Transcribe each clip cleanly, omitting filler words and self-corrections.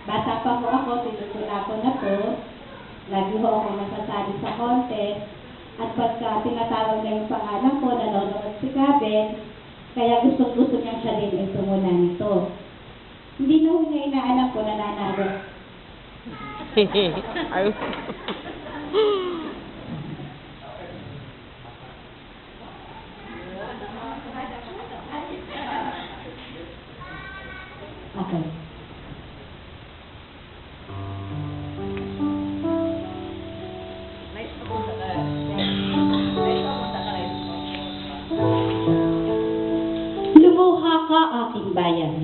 Bata pa po ako, tinutula ko na po. Lagi ho ako nasasali sa contest. At pagka tinatawag na yung pangalan ko, nanonood si Gaben, kaya gusto niya siya din ay tumula nito. Hindi na ho niya inaalam ko na nanalo. Okay. Lumuha ka, aking bayan.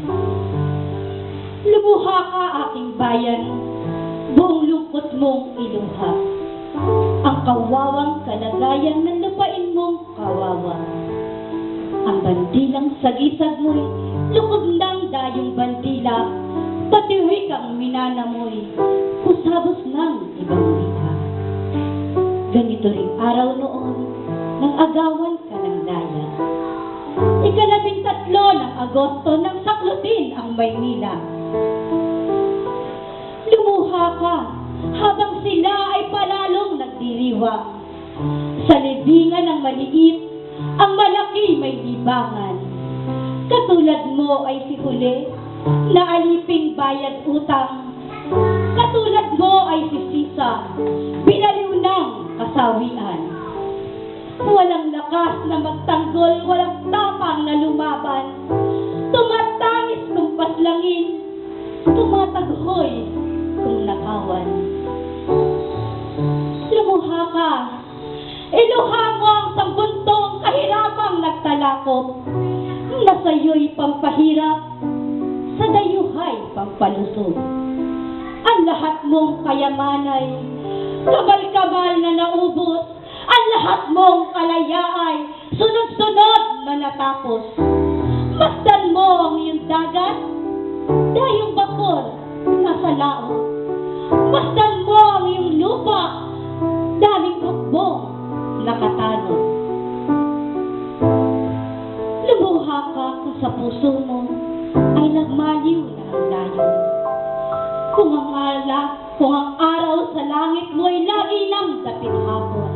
Lumuha ka, aking bayan. Buong lungkot mong iluha. Ang kawawang kalagayan ng lupain mong kawawa. Ang bandilang sagisag mo'y lukog ng dayong bandila. Patiwi kang minanamoy, kusabos ng ibang wika. Ganito ring araw noon, nang agawan ka ng daya. Ika-13 ng Agosto nang saklutin ang Maynila. Lumuha ka habang sila ay palalong nagdiriwang. Sa libingan ng maliit, ang malaki may libangan. Katulad mo ay si Huli, na aliping bayad utang. Katulad mo ay si Sisa, binaliw ng kasawian. Walang lakas na magtanggol, walang tapang na lumaban. Tumatangis kung paslangin, tumataghoy kung nakawan. Lumuha ka, iluha mo ang sambuntong kahirapang nagtalakop, na sa'yo'y pampahirap, sa dayuhay pampalusog. Ang lahat mong kayamanay, kabal-kabal na naubos, ang lahat mong kalayaan, sunod-sunod na natapos. Masdan mo ang iyong dagat, dayong bakol nasa laot. Masdan mo ang iyong lupa, daming hukbong nakatanod. Lumuha ka kung sa puso mo ay nagmaliw na ang layon. Kung ang araw sa langit mo'y lagi nang dapit hapon.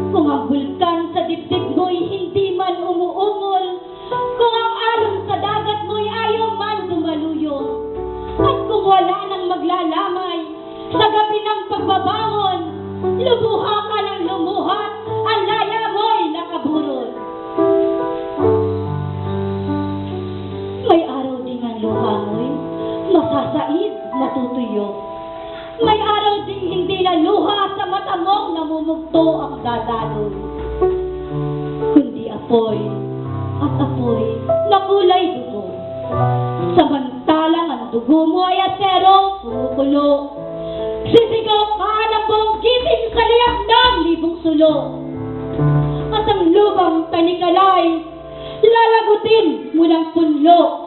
Kung ang bulkan sa dibdib mo'y hindi man umuungol, kung ang alon sa dagat mo'y ayaw man dumaluyong, at kung wala nang maglalamay sa gabi ng pagbabangon, lumuha ka ng lumuhat, ang laya mo'y nakaburol. May araw din ang luha mo'y masasaid, matutuyo. May araw ding hindi na luha sa mata mong namumugto ang dadaloy. Kundi apoy at apoy na kulay dugo. Samantalang ang dugo mo ay aserong kumukulo. Sisigaw ka ng buong giting sa liyak ng libong sulo. At ang lubang tanikalay, lalagutin mo ng punlo.